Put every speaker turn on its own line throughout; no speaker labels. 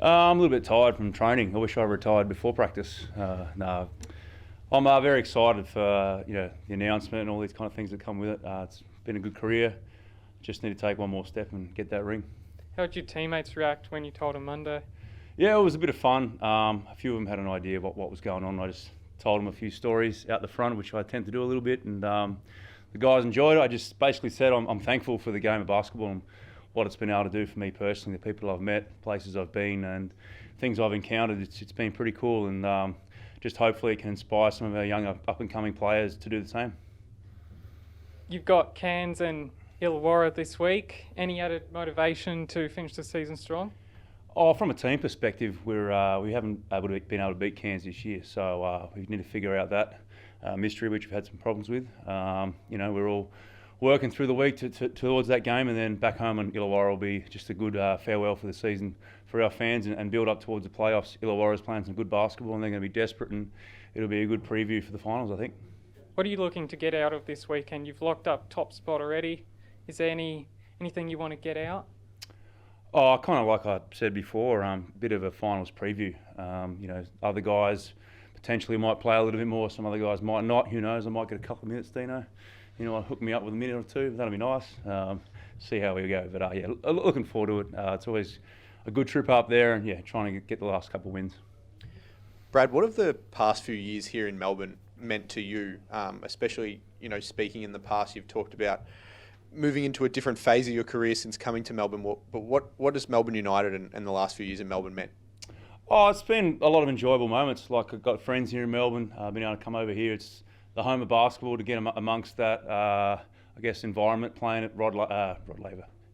I'm a little bit tired from training. I wish I retired before practice. No, I'm very excited for the announcement and all these kind of things that come with it. It's been a good career. Just need to take one more step and get that ring.
How did your teammates react when you told them Monday?
Yeah, it was a bit of fun. A few of them had an idea of what was going on. I just told them a few stories out the front, which I tend to do a little bit, and the guys enjoyed it. I just basically said I'm thankful for the game of basketball and what it's been able to do for me personally, the people I've met, places I've been, and things I've encountered. It's been pretty cool, and just hopefully it can inspire some of our young up-and-coming players to do the same.
You've got Cairns and Illawarra this week. Any added motivation to finish the season strong?
Oh, from a team perspective, we haven't been able to beat Cairns this year, so we need to figure out that mystery, which we've had some problems with. We're all working through the week towards that game, and then back home in Illawarra will be just a good farewell for the season for our fans and build up towards the playoffs. Illawarra's playing some good basketball, and they're going to be desperate, and it'll be a good preview for the finals, I think.
What are you looking to get out of this weekend? You've locked up top spot already. Is there anything you want to get out?
Oh, kind of like I said before, a bit of a finals preview. Other guys potentially might play a little bit more. Some other guys might not. Who knows? I might get a couple of minutes, Dino. Hook me up with a minute or two. That'll be nice. See how we go. But looking forward to it. It's always a good trip up there, and trying to get the last couple of wins.
Brad, what have the past few years here in Melbourne meant to you? Especially, speaking in the past, you've talked about moving into a different phase of your career since coming to Melbourne. But what has Melbourne United and the last few years in Melbourne meant?
Oh, it's been a lot of enjoyable moments. Like, I've got friends here in Melbourne. I've been able to come over here. It's the home of basketball, to get amongst that, environment, playing at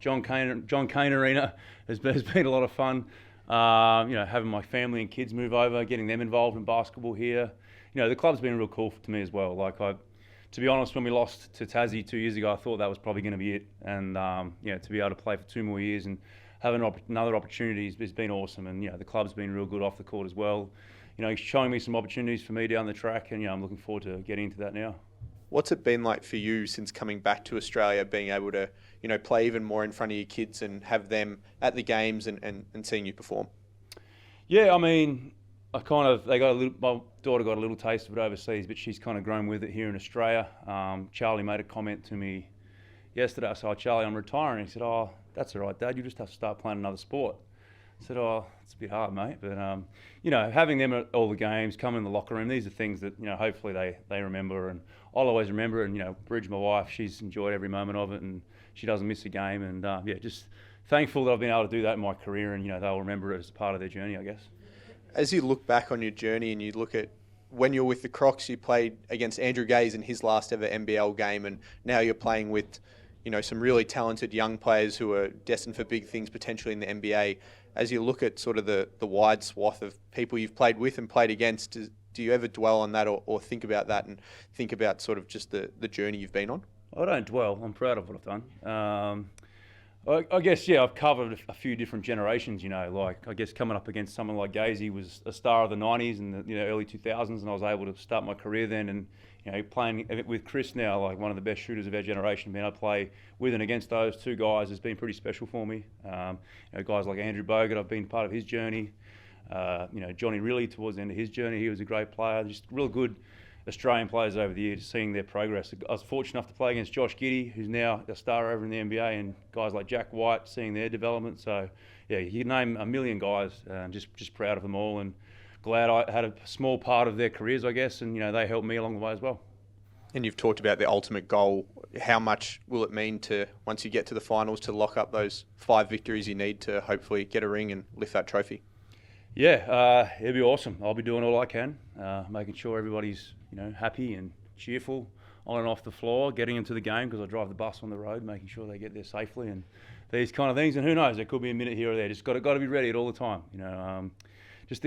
John Cain Arena has been a lot of fun. Having my family and kids move over, getting them involved in basketball here. The club's been real cool to me as well. To be honest, when we lost to Tassie 2 years ago, I thought that was probably going to be it. And to be able to play for 2 more years and have another opportunity has been awesome. And the club's been real good off the court as well. Showing me some opportunities for me down the track, and I'm looking forward to getting into that now.
What's it been like for you since coming back to Australia, being able to play even more in front of your kids and have them at the games and seeing you perform?
Yeah, I mean, my daughter got a little taste of it overseas, but she's kind of grown with it here in Australia. Charlie made a comment to me yesterday. I said, Charlie, I'm retiring. He said, that's all right, Dad. You just have to start playing another sport. I said, it's a bit hard, mate. But, having them at all the games, coming in the locker room, these are things that, hopefully they remember. And I'll always remember it. And, Bridge, my wife, she's enjoyed every moment of it, and she doesn't miss a game. And, just thankful that I've been able to do that in my career, and, they'll remember it as part of their journey, I guess.
As you look back on your journey and you look at when you're with the Crocs, you played against Andrew Gaze in his last ever NBL game, and now you're playing with, some really talented young players who are destined for big things potentially in the NBA. As you look at sort of the wide swath of people you've played with and played against, do you ever dwell on that or think about that and think about sort of just the journey you've been on?
I don't dwell. I'm proud of what I've done. I guess, I've covered a few different generations, I guess coming up against someone like Gazy was a star of the 90s and the early 2000s, and I was able to start my career then, and playing with Chris now, like one of the best shooters of our generation, being able to play with and against those two guys has been pretty special for me. Guys like Andrew Bogut, I've been part of his journey. Johnny Riley towards the end of his journey, he was a great player. Just real good Australian players over the years, seeing their progress. I was fortunate enough to play against Josh Giddey, who's now a star over in the NBA, and guys like Jack White, seeing their development. So, you can name a million guys. Just proud of them all, and glad I had a small part of their careers, I guess, and they helped me along the way as well.
And you've talked about the ultimate goal. How much will it mean to, once you get to the finals, to lock up those 5 victories you need to hopefully get a ring and lift that trophy?
Yeah, it'll be awesome. I'll be doing all I can, making sure everybody's happy and cheerful on and off the floor, getting into the game because I drive the bus on the road, making sure they get there safely and these kind of things. And who knows, there could be a minute here or there. Just got to be ready at all the time. It's